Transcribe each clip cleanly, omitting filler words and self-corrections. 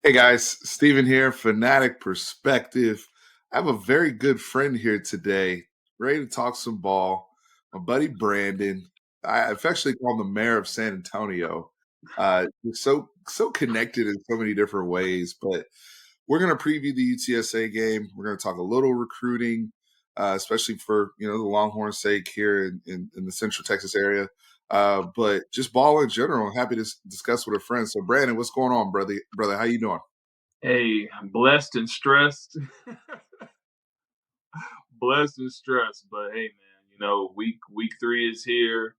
Hey guys, Steven here, Fanatic Perspective. I have a very good friend here today, ready to talk some ball. My buddy Brandon. I affectionately call him the mayor of San Antonio. He's so connected in so many different ways. But we're going to preview the UTSA game. We're going to talk a little recruiting, especially for the Longhorns' sake here in the Central Texas area. But just ball in general. Happy to discuss with a friend. So Brandon, what's going on, brother? Brother, how you doing? Hey, I'm blessed and stressed. Blessed and stressed. But hey man, week 3 is here.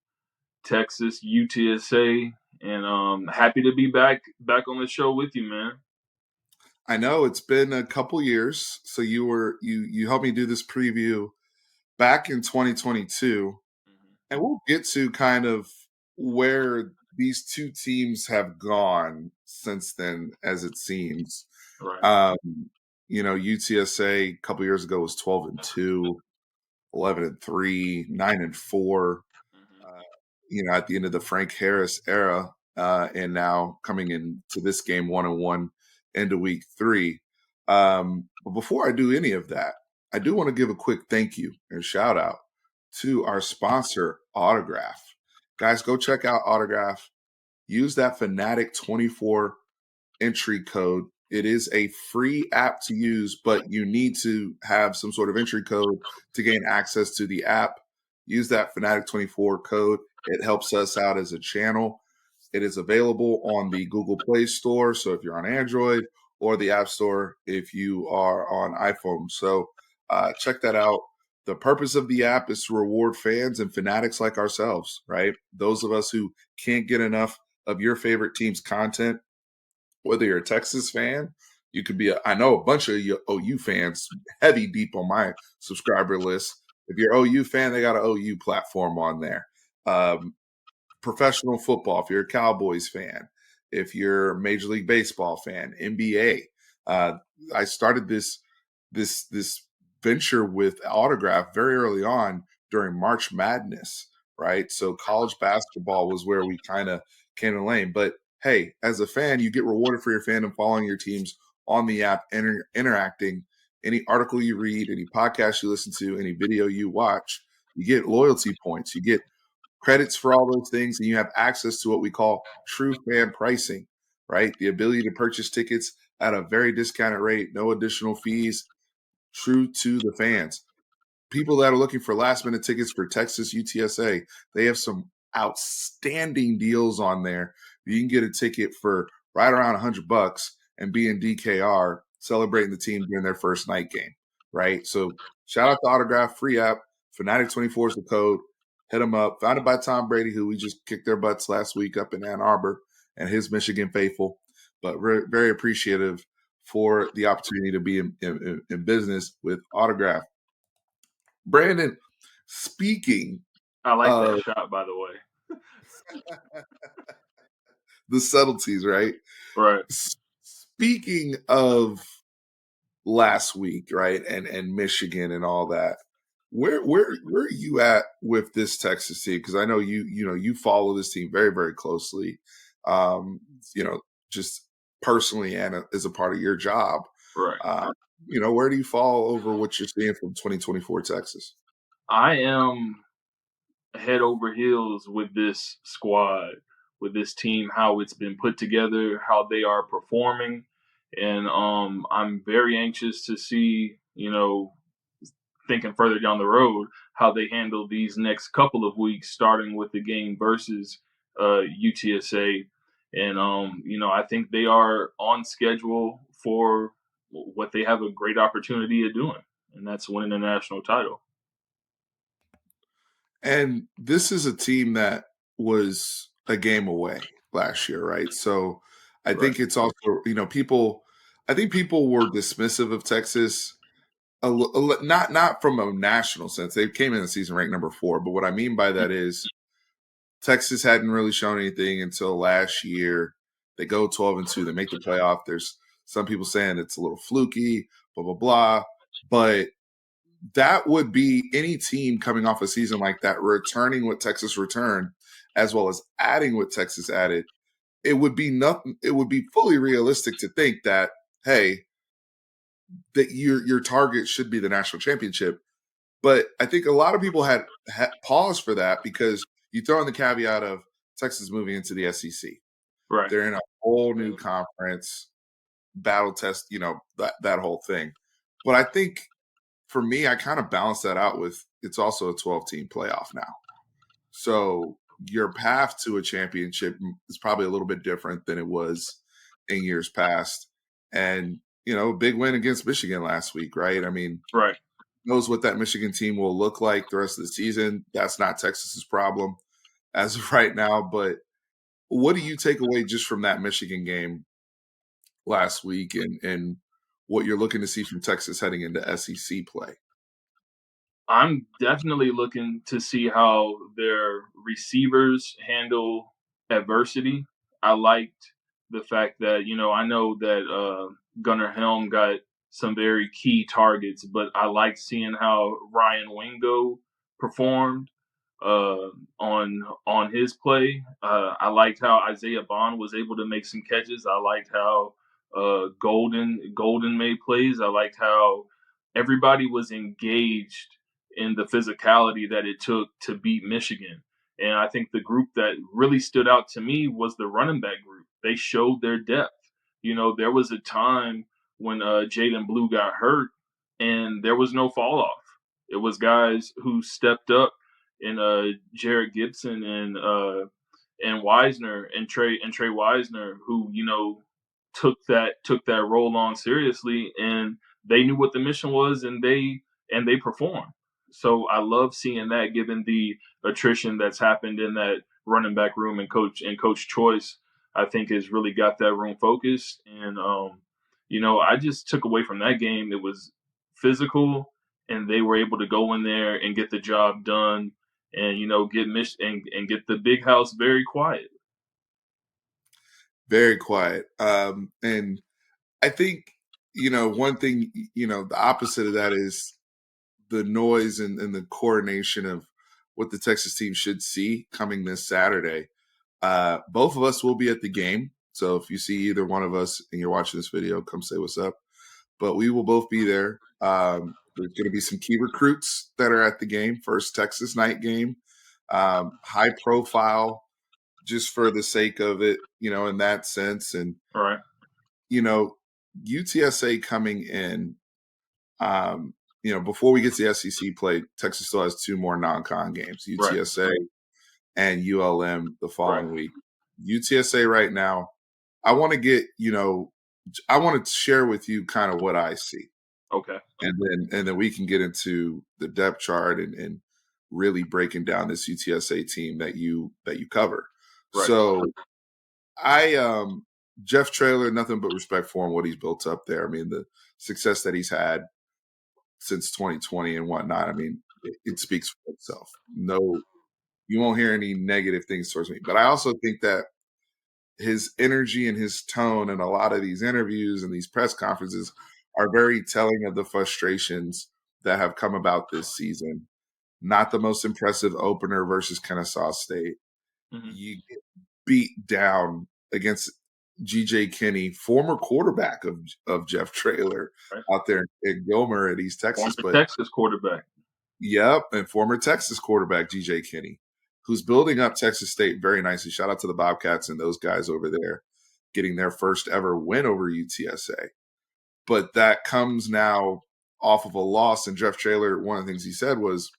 Texas, UTSA, and happy to be back on the show with you, man. I know it's been a couple years. So you helped me do this preview back in 2022, Mhm. and we'll get to kind of where these two teams have gone since then, as it seems. Right. Um, UTSA a couple years ago was 12-2, 11-3, 9-4. Mhm. uh, at the end of the Frank Harris era, and now coming into this game 1-1 into week 3. But before I do any of that, I do want to give a quick thank you and shout out to our sponsor, Autograph. Guys, go check out Autograph. Use that Fanatic 24 entry code. It is a free app to use, but you need to have some sort of entry code to gain access to the app. Use that Fanatic 24 code. It helps us out as a channel. It is available on the Google Play Store, so if you're on Android, or the App Store if you are on iPhone. So check that out. The purpose of the app is to reward fans and fanatics like ourselves, right? Those of us who can't get enough of your favorite team's content. Whether you're a Texas fan, you could be I know a bunch of your OU fans heavy deep on my subscriber list. If you're an OU fan, they got an OU platform on there. Um, Professional football, if you're a Cowboys fan, if you're a Major League Baseball fan, NBA. I started this venture with Autograph very early on during March Madness, right? So college basketball was where we kind of came in lane. But hey, as a fan, you get rewarded for your fandom, following your teams on the app, interacting. Any article you read, any podcast you listen to, any video you watch, you get loyalty points. You get credits for all those things, and you have access to what we call true fan pricing, right? The ability to purchase tickets at a very discounted rate, no additional fees, true to the fans. People that are looking for last minute tickets for Texas UTSA, they have some outstanding deals on there. You can get a ticket for right around $100 and be in DKR celebrating the team during their first night game, right? So shout out to Autograph, free app. Fanatic 24 is the code. Hit them up. Founded by Tom Brady, who we just kicked their butts last week up in Ann Arbor, and his Michigan faithful. But we're very appreciative for the opportunity to be in business with Autograph. Brandon, speaking I like that of shot, by the way. the subtleties, right? Right. Speaking of last week, right, and Michigan and all that, where are you at with this Texas team? Because I know you follow this team very very closely, um, you know, just personally and as a part of your job. Right. Uh, where do you fall over what you're seeing from 2024 Texas? I am head over heels with this squad, with this team, how it's been put together, how they are performing, and I'm very anxious to see, thinking further down the road, how they handle these next couple of weeks, starting with the game versus UTSA. And I think they are on schedule for what they have a great opportunity of doing, and that's winning a national title. And this is a team that was a game away last year, right? So I Right. think it's also, I think people were dismissive of Texas, not from a national sense. They came in the season ranked number 4, but what I mean by that is Texas hadn't really shown anything until last year. They go 12-2, they make the playoff. There's some people saying it's a little fluky, blah blah blah, but that would be any team coming off a season like that, returning what Texas returned, as well as adding what Texas added. it would be nothing. It would be fully realistic to think that, hey, that your target should be the national championship. But I think a lot of people had pause for that because you throw in the caveat of Texas moving into the SEC. Right. They're in a whole new conference, battle test, that whole thing. But I think for me, I kind of balance that out with it's also a 12-team playoff now. So your path to a championship is probably a little bit different than it was in years past. And, big win against Michigan last week, right? I mean, Right. knows what that Michigan team will look like the rest of the season. That's not Texas's problem as of right now. But what do you take away just from that Michigan game last week and what you're looking to see from Texas heading into SEC play? I'm definitely looking to see how their receivers handle adversity. I liked the fact that, I know that Gunnar Helm got some very key targets, but I liked seeing how Ryan Wingo performed on his play. I liked how Isaiah Bond was able to make some catches. I liked how Golden made plays. I liked how everybody was engaged in the physicality that it took to beat Michigan. And I think the group that really stood out to me was the running back group. They showed their depth. There was a time when Jaden Blue got hurt and there was no fall off. It was guys who stepped up in Jared Gibson and Wisner and Trey Wisner who took that role on seriously, and they knew what the mission was, and they performed. So I love seeing that, given the attrition that's happened in that running back room, and Coach Choice, I think, has really got that room focused. And I just took away from that game, it was physical, and they were able to go in there and get the job done, and and get the big house very quiet. Very quiet. And I think, one thing, the opposite of that is the noise and the coordination of what the Texas team should see coming this Saturday. Both of us will be at the game. So if you see either one of us and you're watching this video, come say what's up. But we will both be there. There's going to be some key recruits that are at the game. First Texas night game, high profile, just for the sake of it, in that sense. And, All right. you know, UTSA coming in, before we get to the SEC play, Texas still has two more non-con games, Right. UTSA and ULM the Right. following week. UTSA right now, I want to I want to share with you kind of what I see. Okay. And then we can get into the depth chart and really breaking down this UTSA team that you cover. Right. So I Jeff Traylor, nothing but respect for him, what he's built up there. I mean, the success that he's had since 2020 and whatnot. I mean, it speaks for itself. No, you won't hear any negative things towards me. But I also think that his energy and his tone in a lot of these interviews and these press conferences are very telling of the frustrations that have come about this season. Not the most impressive opener versus Kennesaw State. Hmm. You get beat down against GJ Kinney, former quarterback of Jeff Traylor Right. out there in Gilmer at East Texas. Former But Texas quarterback. yep, and former Texas quarterback GJ Kinney, who's building up Texas State very nicely. Shout out to the Bobcats and those guys over there getting their first ever win over UTSA. But that comes now off of a loss. And Jeff Traylor, one of the things he said was,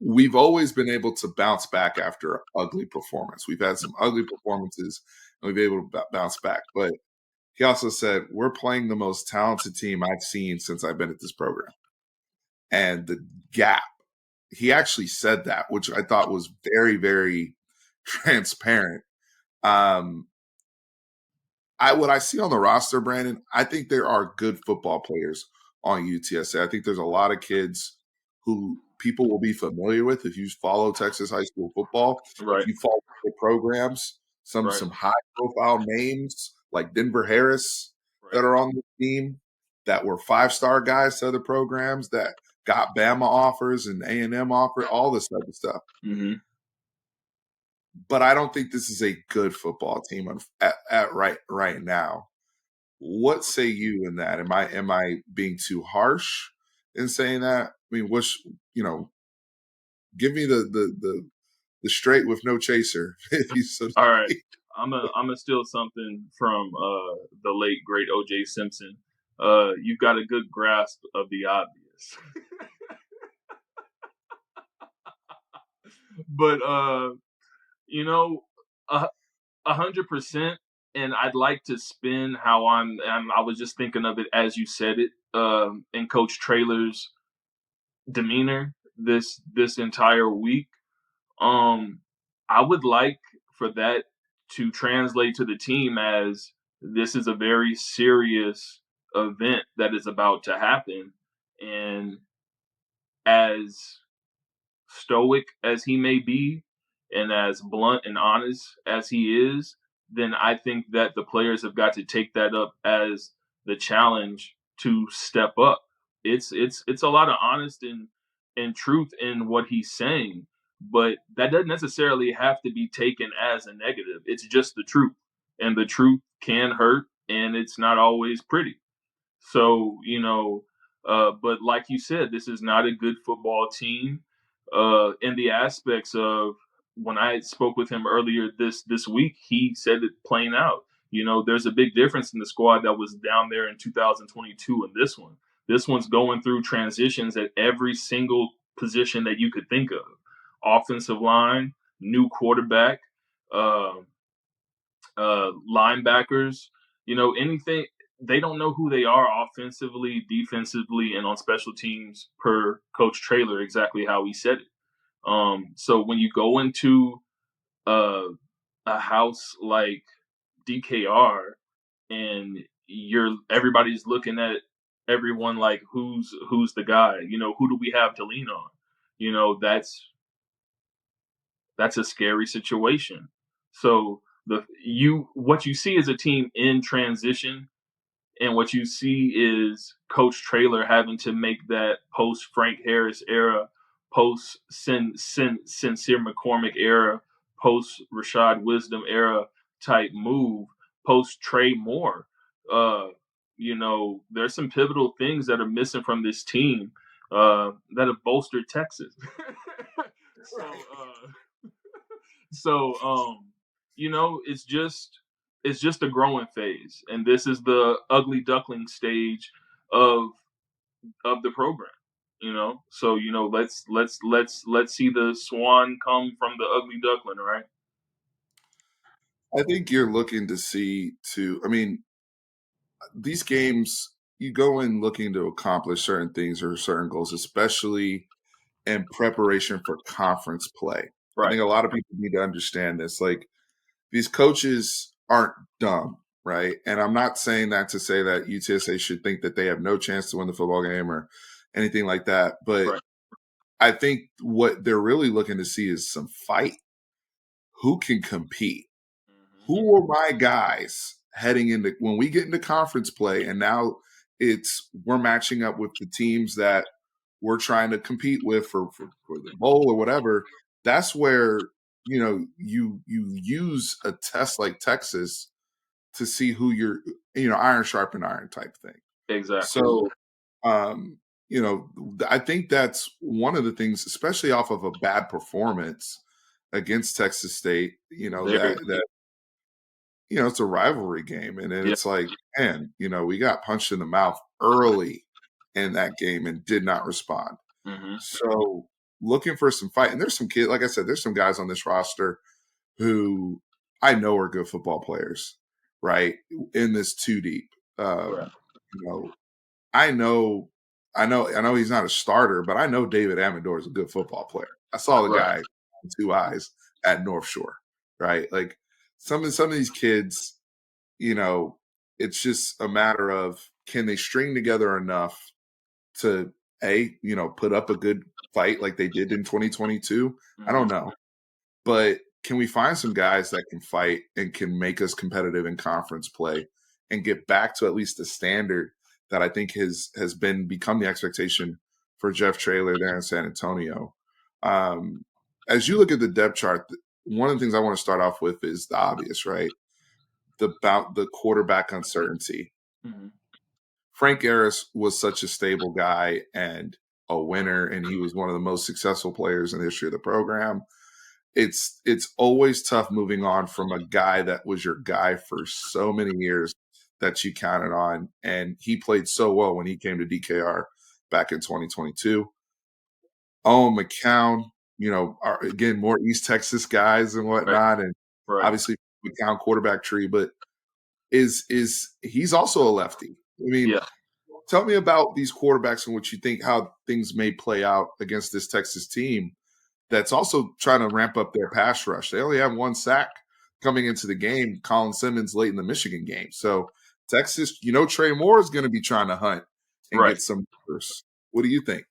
we've always been able to bounce back after ugly performance. We've had some ugly performances and we've been able to bounce back. But he also said, we're playing the most talented team I've seen since I've been at this program. And the gap, he actually said that, which I thought was very, very transparent. Um, what I see on the roster, Brandon, I think there are good football players on UTSA. I think there's a lot of kids who people will be familiar with if you follow Texas high school football. If Right. you follow the programs, Right. some high profile names like Denver Harris Right. that are on the team that were 5-star guys to other programs that got Bama offers and A&M offer, all this type of stuff. Hmm. but I don't think this is a good football team at right now. What say you in that? Am I being too harsh in saying that? I mean, you know, give me the straight with no chaser, if you so to All right. speak. I'm a steal something from the late great O.J. Simpson. You've got a good grasp of the obvious, but you know, a 100%. And I'd like to spin how I was just thinking of it as you said it. In Coach Trailer's demeanor this entire week. Um, I would like for that to translate to the team as this is a very serious event that is about to happen, and as stoic as he may be and as blunt and honest as he is, then I think that the players have got to take that up as the challenge to step up. It's a lot of honest and truth in what he's saying, but that doesn't necessarily have to be taken as a negative. It's just the truth. And the truth can hurt and it's not always pretty. So, but like you said, this is not a good football team. In the aspects of when I spoke with him earlier this week, he said it plain out. There's a big difference in the squad that was down there in 2022 and this one. This one's going through transitions at every single position that you could think of. Offensive line, new quarterback, uh, linebackers, anything. They don't know who they are offensively, defensively, and on special teams per Coach Trailer, exactly how he said it. So when you go into uh, a house like DKR and everybody's looking at everyone like who's the guy, who do we have to lean on? That's a scary situation. So what you see is a team in transition, and what you see is Coach Trailer having to make that post Frank Harris era, post Sincere McCormick era, post Rashad Wisdom era type move, post Trey Moore. Uh, there's some pivotal things that are missing from this team that have bolstered Texas. so it's just a growing phase, and this is the ugly duckling stage of the program. So let's see the swan come from the ugly duckling, right? I think you're looking to see to. I mean, these games you go in looking to accomplish certain things or certain goals, especially in preparation for conference play. I Right, think a lot of people need to understand this. Like these coaches aren't dumb, right? And I'm not saying that to say that UTSA should think that they have no chance to win the football game or anything like that. But right. I think what they're really looking to see is some fight. Who can compete? Hmm. Who are my guys heading into when we get into conference play? And now we're matching up with the teams that we're trying to compete with for the bowl or whatever. That's where you use a test like Texas to see who you're iron sharpen iron type thing. Exactly. So um, I think that's one of the things, especially off of a bad performance against Texas State. Very. That it's a rivalry game, and then Yeah. it's like, man, we got punched in the mouth early in that game and did not respond. Hmm. So looking for some fight, and there's some kids, like I said, there's some guys on this roster who I know are good football players, right? In this two deep, Right. you know, I know he's not a starter, but I know David Amador is a good football player. I saw the Right. guy with two eyes at North Shore, right? Like some of these kids, you know, it's just a matter of can they string together enough to put up a good fight like they did in 2022? I Hmm. don't know. But can we find some guys that can fight and can make us competitive in conference play and get back to at least the standard that I think has become the expectation for Jeff Traylor there in San Antonio? Um, as you look at the depth chart, one of the things I want to start off with is the obvious, right? About the quarterback uncertainty. Mhm. Frank Harris was such a stable guy and a winner, and he was one of the most successful players in the history of the program. It's always tough moving on from a guy that was your guy for so many years that you counted on, and he played so well when he came to DKR back in 2022. Owen McCown, are again more East Texas guys and Right, whatnot, and right. obviously McCown quarterback tree, but is he's also a lefty. I mean, Yeah, tell me about these quarterbacks and what you think how things may play out against this Texas team that's also trying to ramp up their pass rush. They only have one sack coming into the game, Colin Simmons late in the Michigan game. So Texas, Trey Moore is going to be trying to hunt and right. get some numbers. What do you think?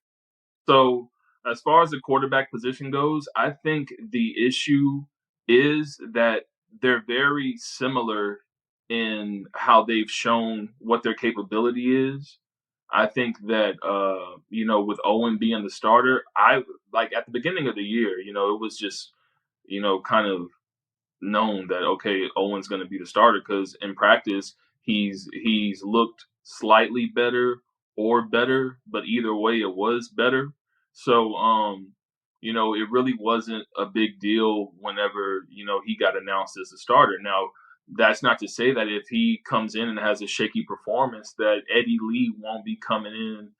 So, as far as the quarterback position goes, I think the issue is that they're very similar in how they've shown what their capability is. I think that with Owen being the starter, I like at the beginning of the year, it was just kind of known that okay, Owen's going to be the starter because in practice he's looked slightly better or better, but either way it was better. So it really wasn't a big deal whenever he got announced as the starter. Now that's not to say that if he comes in and has a shaky performance that Eddie Lee won't be coming in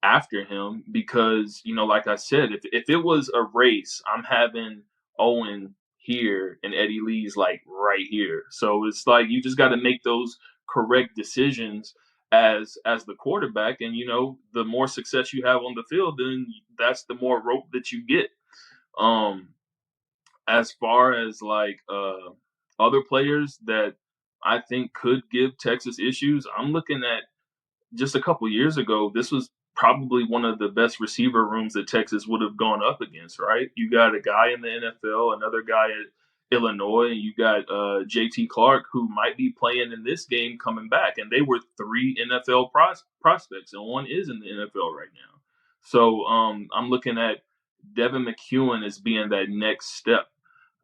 after him because like I said, if it was a race, I'm having Owen here and Eddie Lee's like right here. So it's like you just got to make those correct decisions as the quarterback, and the more success you have on the field, then that's the more rope that you get. Um, as far as like other players that I think could give Texas issues, I'm looking at just a couple years ago, this was probably one of the best receiver rooms that Texas would have gone up against, right? You got a guy in the NFL, another guy at Illinois, and you got JT Clark, who might be playing in this game coming back. And they were three NFL prospects, and one is in the NFL right now. So I'm looking at Devin McEwen as being that next step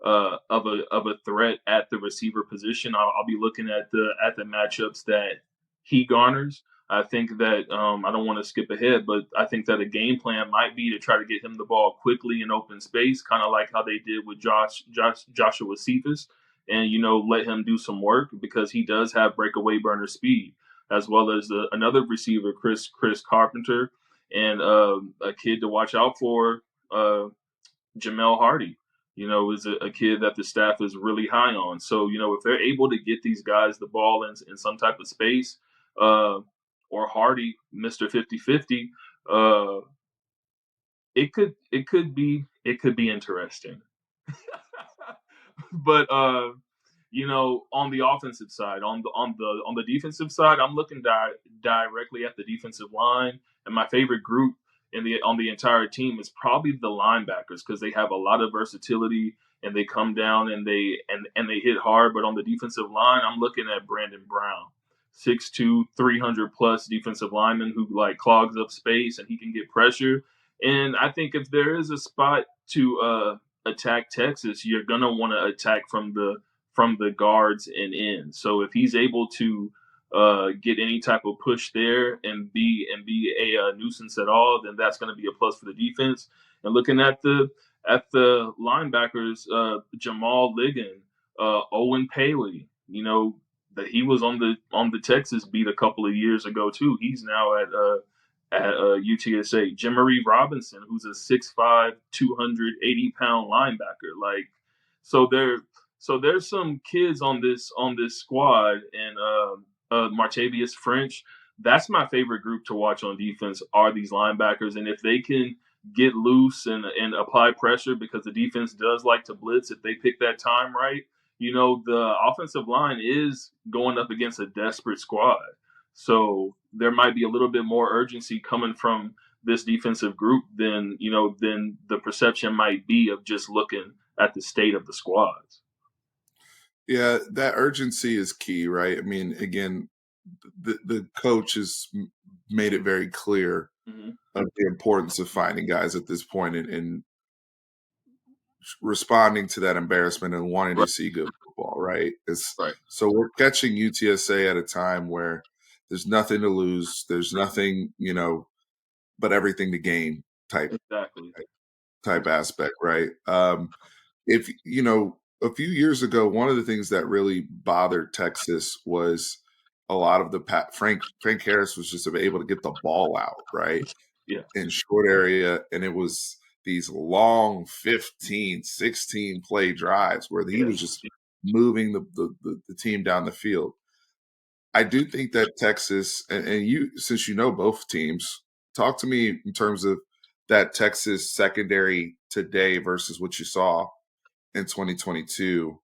of a threat at the receiver position. I'll be looking at the matchups that he garners. I think that I don't want to skip ahead, but I think that a game plan might be to try to get him the ball quickly in open space, kind of like how they did with Joshua Cephas, and let him do some work because he does have breakaway burner speed, as well as another receiver, Chris Carpenter, and a kid to watch out for. Jamel Hardy, is a kid that the staff is really high on. So, if they're able to get these guys the ball in some type of space, uh, or Hardy, Mr. 50-50, uh, it could be interesting. But on the offensive side, on the defensive side, I'm looking directly at the defensive line, and my favorite group on the entire team is probably the linebackers because they have a lot of versatility and they come down and they hit hard. But on the defensive line, I'm looking at Brandon Brown, 6'2", 300 plus defensive lineman who like clogs up space and he can get pressure. And I think if there is a spot to attack Texas, you're gonna want to attack from the guards and in. So if he's able to get any type of push there and be a nuisance at all, then that's going to be a plus for the defense. And looking at the linebackers, Jamal Liggin, Owen Paley, that he was on the Texas beat a couple of years ago too. He's now at UTSA. Jimmery Robinson, who's a 6'5", 280-pound linebacker. Like, so there's some kids on this squad, and Martavius French. That's my favorite group to watch on defense are these linebackers, and if they can get loose and apply pressure because the defense does like to blitz if they pick that time right. The offensive line is going up against a desperate squad. So there might be a little bit more urgency coming from this defensive group than the perception might be of just looking at the state of the squads. Yeah, that urgency is key, right? I mean, again, the coach has made it very clear Hmm. of the importance of finding guys at this point and responding to that embarrassment and wanting to Right. see good football, right? Right. So we're catching UTSA at a time where there's nothing to lose, there's nothing, but everything to gain type Exactly. type Exactly. aspect, right? If a few years ago, one of the things that really bothered Texas was a lot of the Frank Harris was just able to get the ball out, right? Yeah. In short area, and it was these long 15, 16 play drives where he was Yes. just moving the team down the field. I do think that Texas, and you, since you know both teams, talk to me in terms of that Texas secondary today versus what you saw in 2022,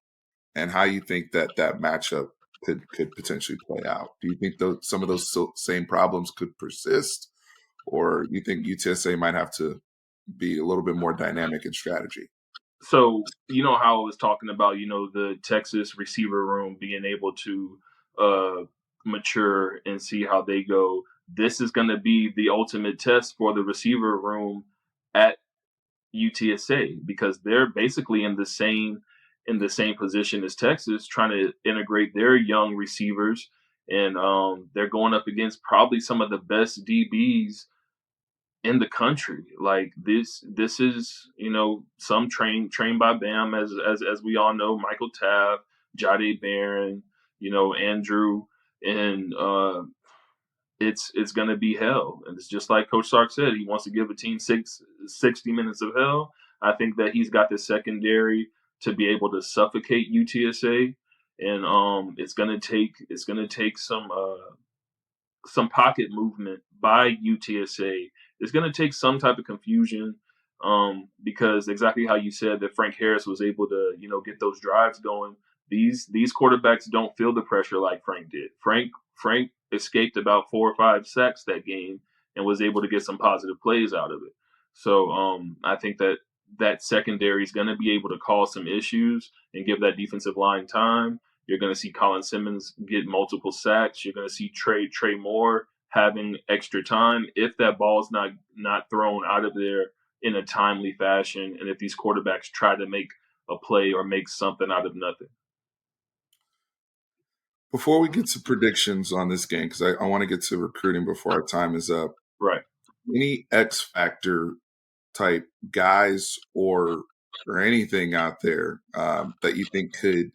and how you think that that matchup could potentially play out. Do you think some of those same problems could persist, or you think UTSA might have to be a little bit more dynamic in strategy? So you know how I was talking about, the Texas receiver room being able to uh mature and see how they go. This is going to be the ultimate test for the receiver room at UTSA because they're basically in the same position as Texas, trying to integrate their young receivers, and they're going up against probably some of the best DBs in the country. Like this is some trained by Bam, as we all know, Michael Taft, Jade Barron, Andrew, and it's gonna be hell. And it's just like Coach Sark said, he wants to give a team 60 minutes of hell. I think that he's got the secondary to be able to suffocate UTSA, and it's gonna take some pocket movement by UTSA. It's going to take some type of confusion, because exactly how you said that Frank Harris was able to, get those drives going. These quarterbacks don't feel the pressure like Frank did. Frank escaped about 4 or 5 sacks that game and was able to get some positive plays out of it. So I think that secondary is going to be able to cause some issues and give that defensive line time. You're going to see Colin Simmons get multiple sacks. You're going to see Trey Moore having extra time if that ball is not thrown out of there in a timely fashion, and if these quarterbacks try to make a play or make something out of nothing. Before we get to predictions on this game, because I want to get to recruiting before our time is up, Right. any X factor type guys or anything out there that you think could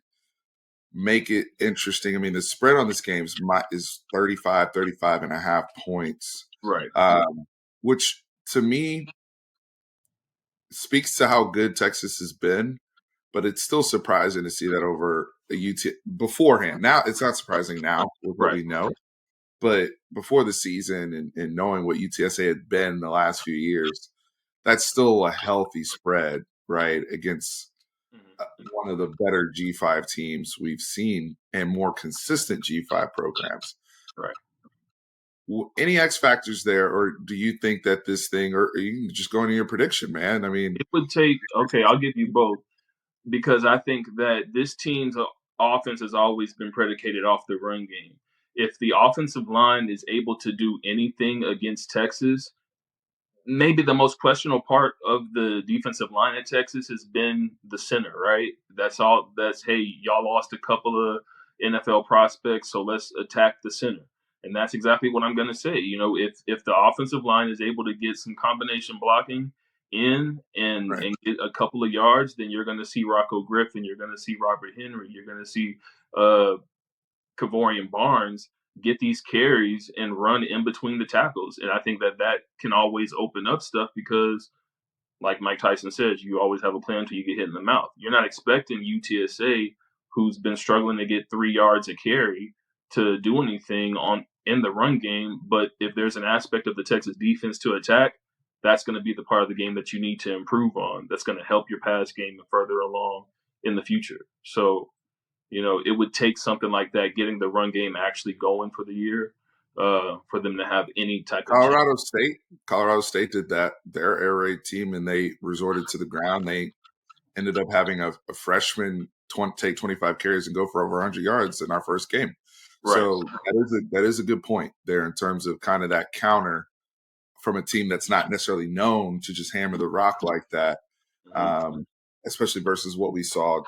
make it interesting? I mean, the spread on this game is 35 and a half points, Right. um, which to me speaks to how good Texas has been, but it's still surprising to see that over a UT beforehand. Now it's not surprising now with what Right. we know, but before the season and knowing what UTSA had been the last few years, that's still a healthy spread, right? Against Mhm. one of the better G5 teams we've seen and more consistent G5 programs. Right. Any X factors there, or do you think that this thing, or you can just go into your prediction, man? I mean, It would take, okay, I'll give you both, because I think that this team's offense has always been predicated off the run game. If the offensive line is able to do anything against Texas, maybe the most questionable part of the defensive line at Texas has been the center, right? That's all. Hey, y'all lost a couple of NFL prospects, so let's attack the center. And that's exactly what I'm going to say. If the offensive line is able to get some combination blocking in and right. and get a couple of yards, then you're going to see Rocco Griffin, you're going to see Robert Henry, you're going to see uh, Kavorian Barnes get these carries and run in between the tackles. And I think that can always open up stuff because, like Mike Tyson says, you always have a plan until you get hit in the mouth. You're not expecting UTSA, who's been struggling to get 3 yards a carry, to do anything on in the run game. But if there's an aspect of the Texas defense to attack, that's going to be the part of the game that you need to improve on. That's going to help your pass game further along in the future. So it would take something like that, getting the run game actually going for the year, for them to have any type of chance. Colorado State, Colorado State did that. Their air raid team, and they resorted to the ground. They ended up having a freshman take 25 carries and go for over 100 yards in our first game. Right. So that is a good point there in terms of kind of that counter from a team that's not necessarily known to just hammer the rock like that. Hmm. Um, especially versus what we saw,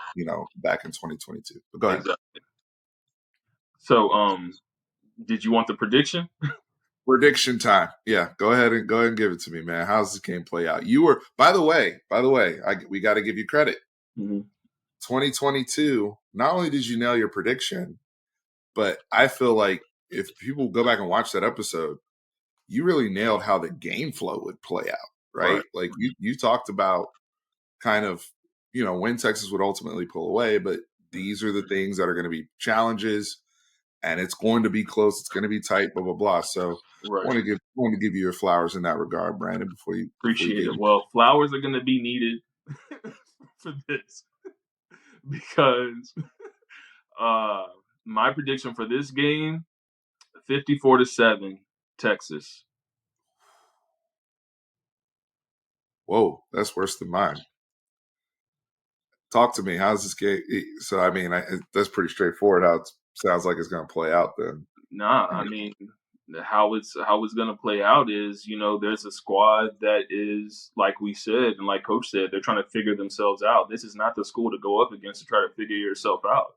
back in 2022. But go ahead. Exactly. So, did you want the prediction? Prediction time. Yeah, go ahead and give it to me, man. How's this game play out? You were, by the way, we got to give you credit. Mhm. 2022. Not only did you nail your prediction, but I feel like if people go back and watch that episode, you really nailed how the game flow would play out, Right. right? Like you talked about kind of, when Texas would ultimately pull away, but these are the things that are going to be challenges, and it's going to be close, it's going to be tight, blah blah blah. So I Right. want to give you your flowers in that regard, Brandon, before you Appreciate get it. Well, flowers are going to be needed for this because uh, my prediction for this game 54-7, Texas. whoa, that's worse than mine. Talk to me. How's this game? So I mean, that's pretty straightforward. How it sounds like it's going to play out then. Nah, I mean, how it's gonna play out is, there's a squad that is like we said and like Coach said, they're trying to figure themselves out. This is not the school to go up against to try to figure yourself out.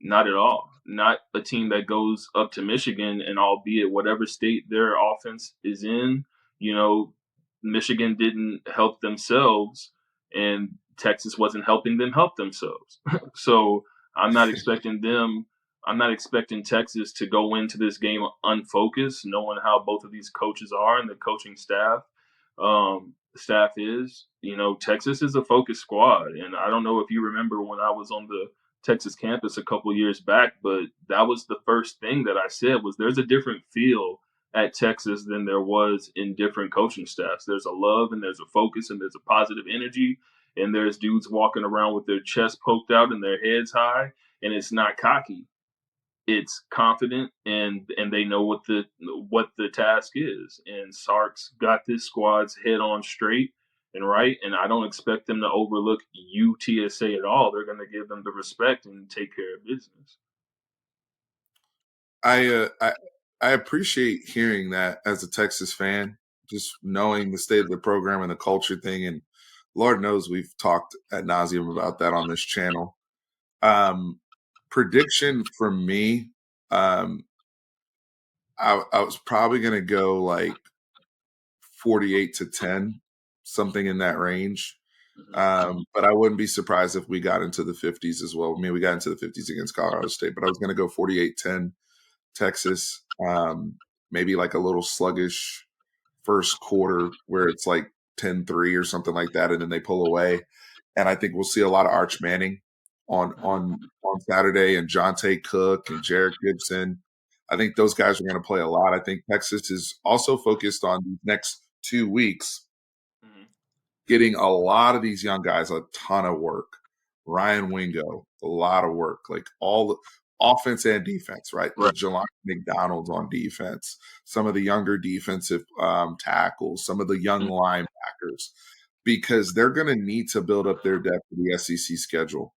Not at all. Not a team that goes up to Michigan and albeit whatever state their offense is in, you know, Michigan didn't help themselves and Texas wasn't helping them help themselves. So I'm not expecting them I'm not expecting Texas to go into this game unfocused, knowing how both of these coaches are and the coaching staff is. Texas is a focused squad, and I don't know if you remember when I was on the Texas campus a couple years back, but that was the first thing that I said was there's a different feel at Texas than there was in different coaching staffs. There's a love and there's a focus and there's a positive energy and there's dudes walking around with their chest poked out and their heads high and it's not cocky. It's confident and they know what the task is. And Sark's got this squad's head on straight and right. And I don't expect them to overlook UTSA at all. They're going to give them the respect and take care of business. I appreciate hearing that as a Texas fan, just knowing the state of the program and the culture thing, and Lord knows we've talked ad nauseum about that on this channel. Um, Prediction for me, um, I was probably going to go like 48-10, something in that range. Mhm. But I wouldn't be surprised if we got into the 50s as well. I mean, we got into the 50s against Colorado State, but I was going to go 48-10 Texas. Maybe like a little sluggish first quarter where it's like 10-3 or something like that, and then they pull away. And I think we'll see a lot of Arch Manning on Saturday, and Jonte Cook and Jared Gibson. I think those guys are going to play a lot. I think Texas is also focused on these next 2 weeks Mhm. getting a lot of these young guys a ton of work. Ryan Wingo, a lot of work, like all the offense and defense, right? The Right. Jelani McDonald's on defense, some of the younger defensive tackles, some of the young Mhm. linebackers, because they're going to need to build up their depth for the SEC schedule,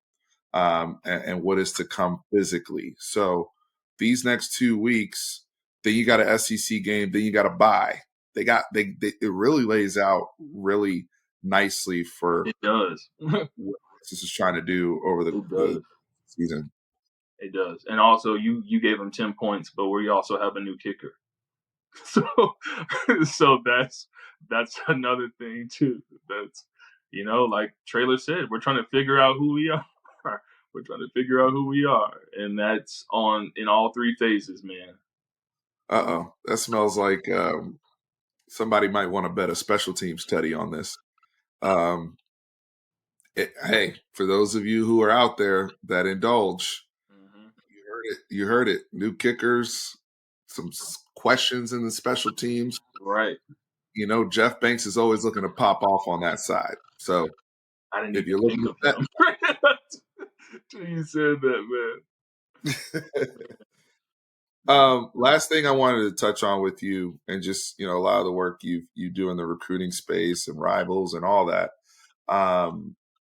and what is to come physically. So these next 2 weeks, then you got an SEC game, then you got a bye. It really lays out really nicely for It does. what this is trying to do over It the does. season. It does. And also, you gave them 10 points, but we also have a new kicker. So, so that's another thing too. That's like Trailer said, we're trying to figure out who we are. We're trying to figure out who we are, and that's on in all three phases, man. Uh-oh. That smells like somebody might want to bet a special teams teddy on this. Um, hey, for those of you who are out there that indulge, Hmm. you heard it. You heard it. New kickers, some questions in the special teams. Right. Jeff Banks is always looking to pop off on that side. So I didn't if even you're think looking of at him. Till you said that, that, man. last thing I wanted to touch on with you, and just a lot of the work you do in the recruiting space and rivals and all that.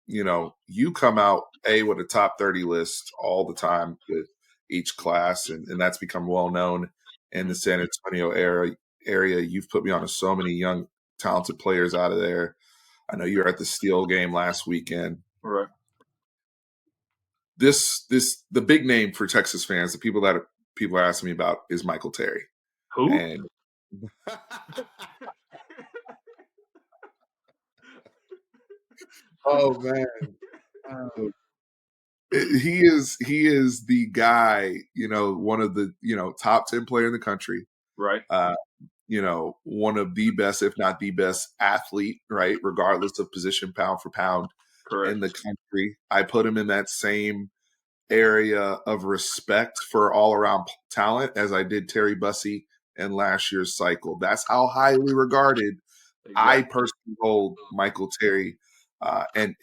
You come out with a top 30 list all the time with each class, and that's become well known in the San Antonio area. You've put me on to so many young, talented players out of there. I know you were at the Steel game last weekend. Right. The big name for Texas fans, the people are asking me about is Michael Terry. Who? And oh man, uh, he is the guy. One of the top 10 player in the country. Right. Uh, one of the best, if not the best athlete, right? Regardless of position, pound for pound in the Correct. country. I put him in that same area of respect for all around talent as I did Terry Bussey in last year's cycle. That's how highly regarded I Exactly. personally hold Michael Terry, and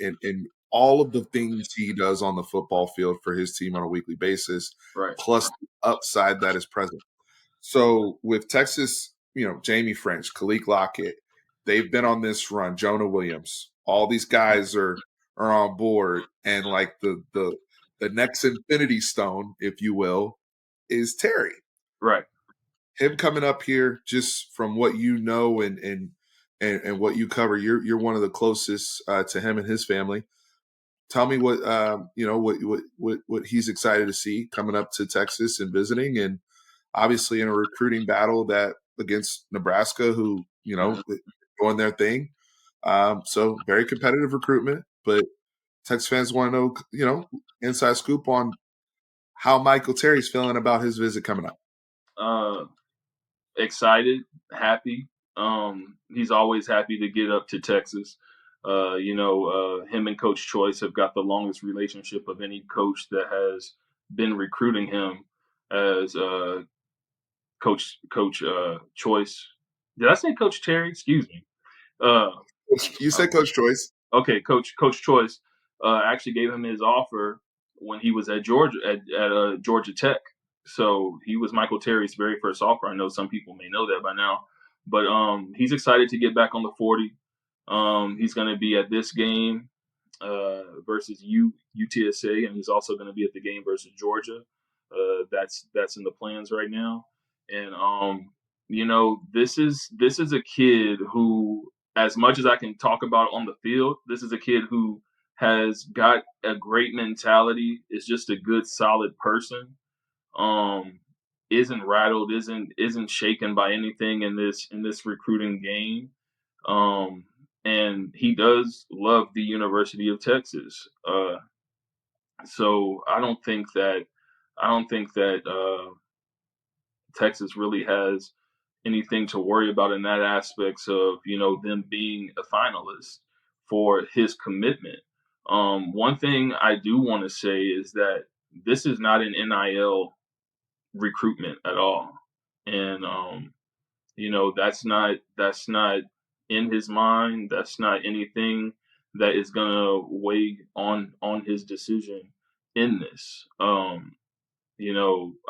all of the things he does on the football field for his team on a weekly basis, Right. plus the upside that is present. So with Texas, Jamie French, Khalil Lockett, they've been on this run. Jonah Williams, all these guys are on board, and like the next infinity stone, if you will, is Terry. Right. Him coming up here, just from what you know and what you cover, you're one of the closest to him and his family. Tell me what what he's excited to see coming up to Texas and visiting, and obviously in a recruiting battle that against Nebraska, who Mhm. doing their thing. So very competitive recruitment, but Texas fans want to know, inside scoop on how Michael Terry's feeling about his visit coming up. Uh, Excited, happy. He's always happy to get up to Texas. Him and Coach Choice have got the longest relationship of any coach that has been recruiting him as Coach Choice. Did I say Coach Terry? Excuse me. Uh, You said Coach Choice. okay, Coach Choice actually gave him his offer when he was at Georgia at Georgia Tech. So he was Michael Terry's very first offer. I know some people may know that by now, but he's excited to get back on the 40. He's going to be at this game versus UTSA, and he's also going to be at the game versus Georgia. That's in the plans right now, and this is a kid who, as much as I can talk about on the field, this is a kid who has got a great mentality. Is just a good, solid person. Um, isn't rattled, isn't shaken by anything in this recruiting game. Um, and he does love the University of Texas. So I don't think that Texas really has anything to worry about in that aspects of them being a finalist for his commitment. One thing I do want to say is that this is not an NIL recruitment at all, and that's not in his mind. That's not anything that is gonna weigh on his decision in this. I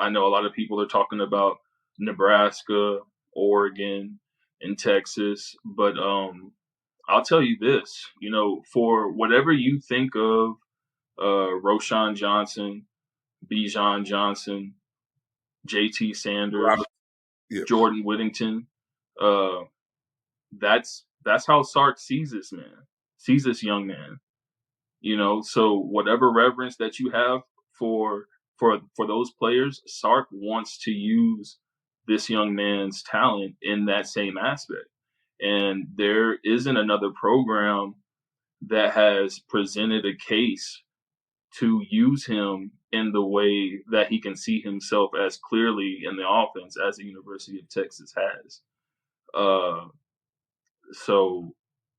know a lot of people are talking about Nebraska, Oregon, and Texas, but I'll tell you this, for whatever you think of Roshan Johnson, Bijan Johnson, JT Robert, Sanders, yeah. Jordan Whittington, uh, that's how Sark sees this man, sees this young man. So whatever reverence that you have for for those players, Sark wants to use this young man's talent in that same aspect. And there isn't another program that has presented a case to use him in the way that he can see himself as clearly in the offense as the University of Texas has. Uh, so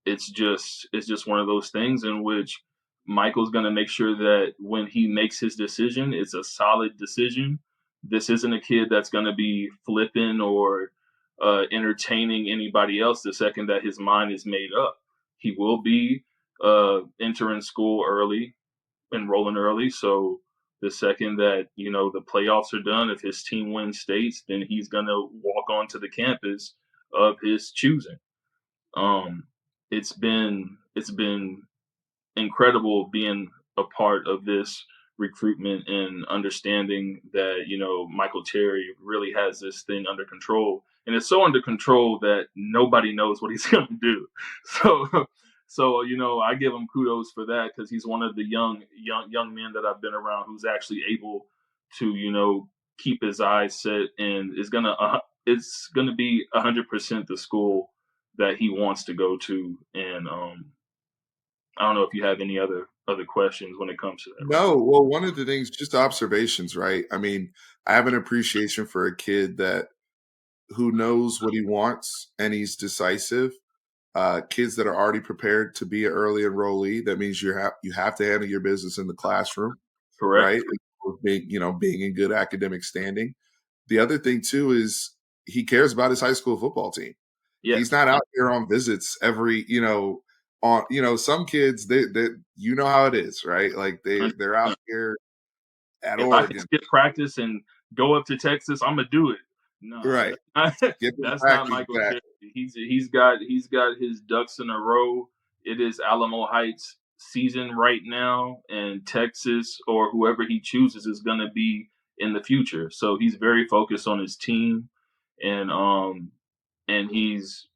it's just one of those things in which Michael's going to make sure that when he makes his decision, it's a solid decision. This isn't a kid that's going to be flipping or entertaining anybody else the second that his mind is made up. He will be entering school early, enrolling early. So the second that the playoffs are done, if his team wins states, then he's going to walk onto the campus of his choosing. um, it's been incredible being a part of this recruitment and understanding that Michael Terry really has this thing under control, and it's so under control that nobody knows what he's going to do. So So I give him kudos for that because he's one of the young men that I've been around who's actually able to keep his eyes set and it's gonna be 100% the school that he wants to go to. And I don't know if you have any other questions when it comes to that, right? No, well, one of the things, just observations, right? I mean, I have an appreciation for a kid that who knows what he wants and he's decisive. Kids that are already prepared to be an early enrollee. That means you have to handle your business in the classroom, Correct. right? Being in good academic standing. The other thing too is he cares about his high school football team. He's Yes. not out here on visits every, on some kids they how it is, right? Like they're out 100%. here at If I can Oregon, skip practice and go up to Texas, Imma do it. No, right? that's not Skipping that's not practice Michael back. Cherry. He's got his ducks in a row. It is Alamo Heights season right now, and Texas or whoever he chooses is gonna be in the future. So he's very focused on his team, and and he's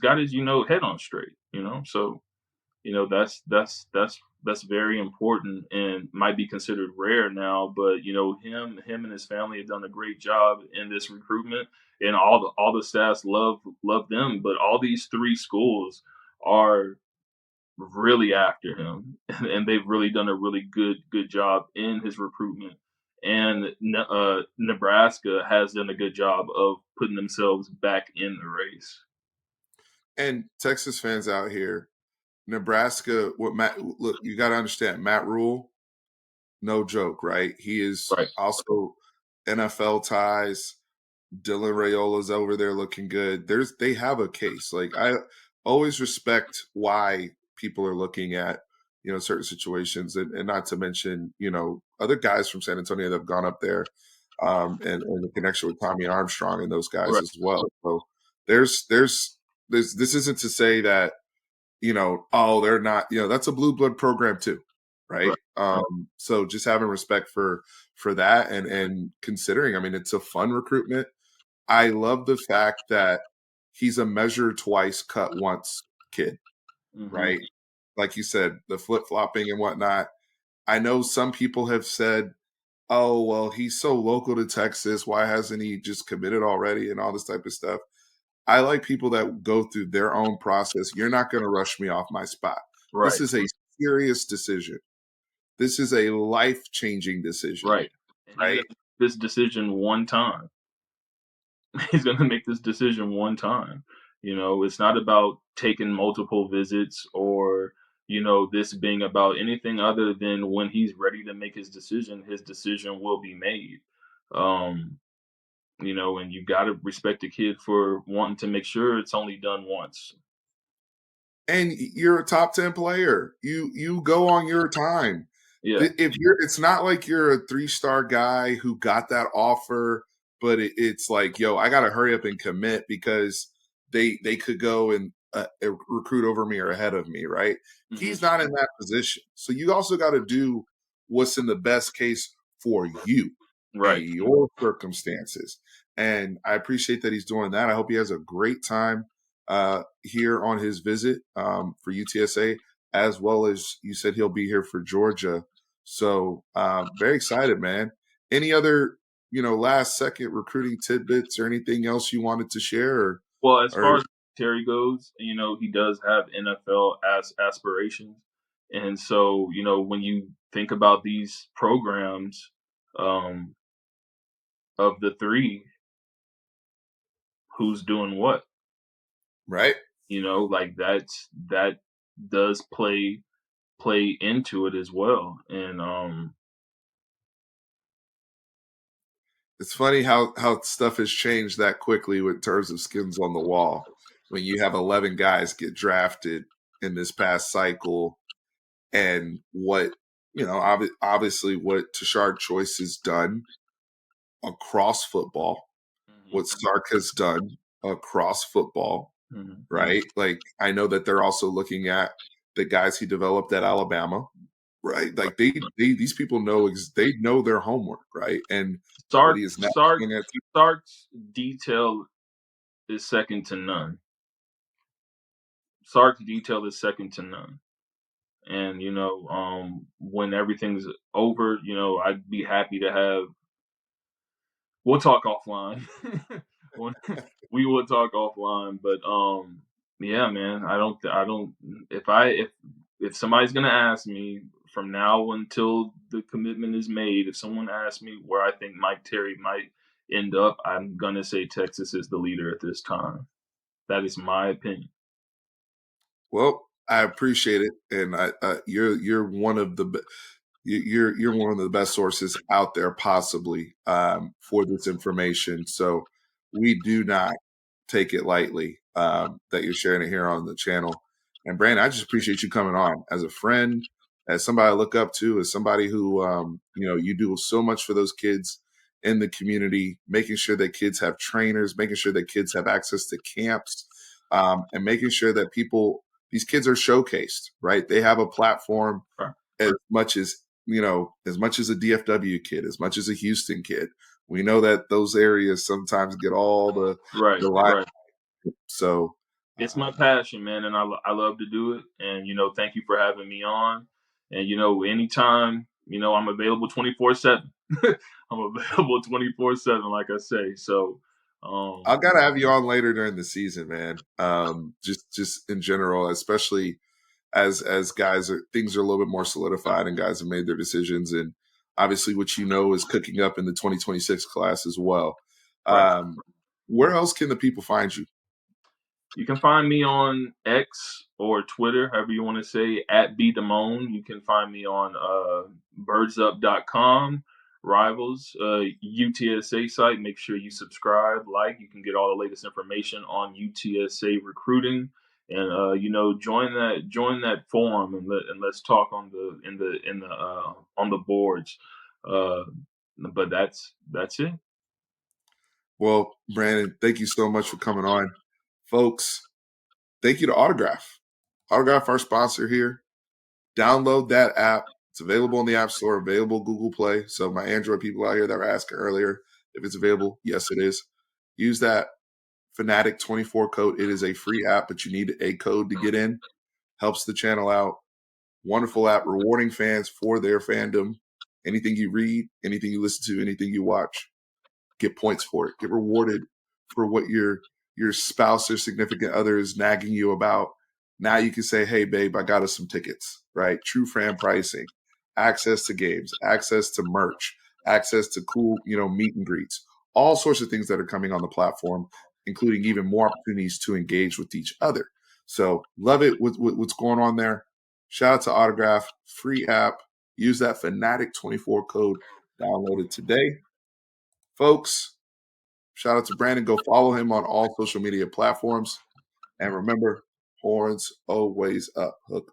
got his head on straight. So that's very important and might be considered rare now, but him and his family have done a great job in this recruitment, and all the staffs love them, but all these three schools are really after him, and they've really done a really good job in his recruitment. And Nebraska has done a good job of putting themselves back in the race. And Texas fans out here, Nebraska. What Matt? Look, you got to understand, Matt Rule, no joke, right? He is Right. also NFL ties. Dylan Rayola's over there looking good. They have a case. Like I always respect why people are looking at certain situations, and not to mention other guys from San Antonio that have gone up there, and the connection with Tommy Armstrong and those guys Right. as well. So there's this isn't to say that oh, they're not, that's a blue blood program too, right? Right. So just having respect for that, and considering, I mean, it's a fun recruitment. I love the fact that he's a measure twice, cut once kid, Hmm. right? Like you said, the flip flopping and whatnot. I know some people have said, "Oh, well, he's so local to Texas. Why hasn't he just committed already?" and all this type of stuff. I like people that go through their own process. You're not going to rush me off my spot. This Right. is a serious decision. This is a life changing decision, Right. And he's right? gonna make this decision one time. He's gonna make this decision one time. It's not about taking multiple visits or, this being about anything other than when he's ready to make his decision will be made. Um, and you gotta respect a kid for wanting to make sure it's only done once. And you're a top 10 player. You go on your time. Yeah. If you're it's not like you're a 3-star guy who got that offer, but it's like, yo, I got to hurry up and commit because they could go and recruit over me or ahead of me, right? Hmm. He's not in that position. So you also got to do what's in the best case for you and Right. your circumstances. And I appreciate that he's doing that. I hope he has a great time here on his visit for UTSA, as well as you said he'll be here for Georgia. So very excited, man. Any other last second recruiting tidbits or anything else you wanted to share? Well, as Or far as Terry goes, he does have NFL aspirations, and so when you think about these programs, um, of the three, who's doing what? right? Like that does play into it as well, and It's funny how stuff has changed that quickly with terms of skins on the wall. When you have 11 guys get drafted in this past cycle, and what obviously what Tashard Choice has done across football, Mhm, what Sark has done across football, mhm, right? Like I know that they're also looking at the guys he developed at Alabama, right? right. Like these people know they know their homework, right? And what Sark he is now Sark doing at Sark's detail is second to none. Sark's detail is second to none. And when everything's over, I'd be happy to have. We'll talk offline. When- we will talk offline, but yeah, man. I don't. If somebody's gonna ask me from now until the commitment is made, if someone asks me where I think Mike Terry might end up, I'm gonna say Texas is the leader at this time. That is my opinion. Well, I appreciate it, and you're one of the you're one of the best sources out there possibly for this information. So we do not take it lightly that you're sharing it here on the channel. And Brandon, I just appreciate you coming on as a friend, as somebody I look up to, as somebody who you do so much for those kids in the community, making sure that kids have trainers, making sure that kids have access to camps, and making sure that these kids are showcased, right? They have a platform Right, as much as as much as a DFW kid, as much as a Houston kid. We know that those areas sometimes get all right, the light. right. So It's uh, my passion, man, and I love to do it. And thank you for having me on. And anytime, I'm available 24/7. I'm available 24/7, like I say. So, I um, gotta have you on later during the season, man. Just in general, especially as guys are things are a little bit more solidified and guys have made their decisions, and obviously what is cooking up in the 2026 class as well. right. Um, where else can the people find you? You can find me on X or Twitter, however you want to say, at B Damone. You can find me on birdsup.com, Rivals, UTSA site. Make sure you subscribe, like. You can get all the latest information on UTSA recruiting, and join that forum and let's talk on the on the boards. Uh, but that's it. Well, Brandon, thank you so much for coming on, folks. Thank you to Autograph. Autograph, our sponsor here. Download that app. It's available in the App Store, available Google Play. So my Android people out here that were asking earlier if it's available, yes, it is. Use that Fanatic 24 code. It is a free app, but you need a code to get in. Helps the channel out. Wonderful app, rewarding fans for their fandom. Anything you read, anything you listen to, anything you watch, get points for it. Get rewarded for what your spouse or significant other is nagging you about. Now you can say, "Hey, babe, I got us some tickets." Right? True fan pricing, access to games, access to merch, access to cool, meet and greets, all sorts of things that are coming on the platform, including even more opportunities to engage with each other. So love it with what's going on there. Shout out to Autograph, free app. Use that Fanatic 24 code. Download it today. Folks, shout out to Brandon. Go follow him on all social media platforms. And remember, horns always up. Hook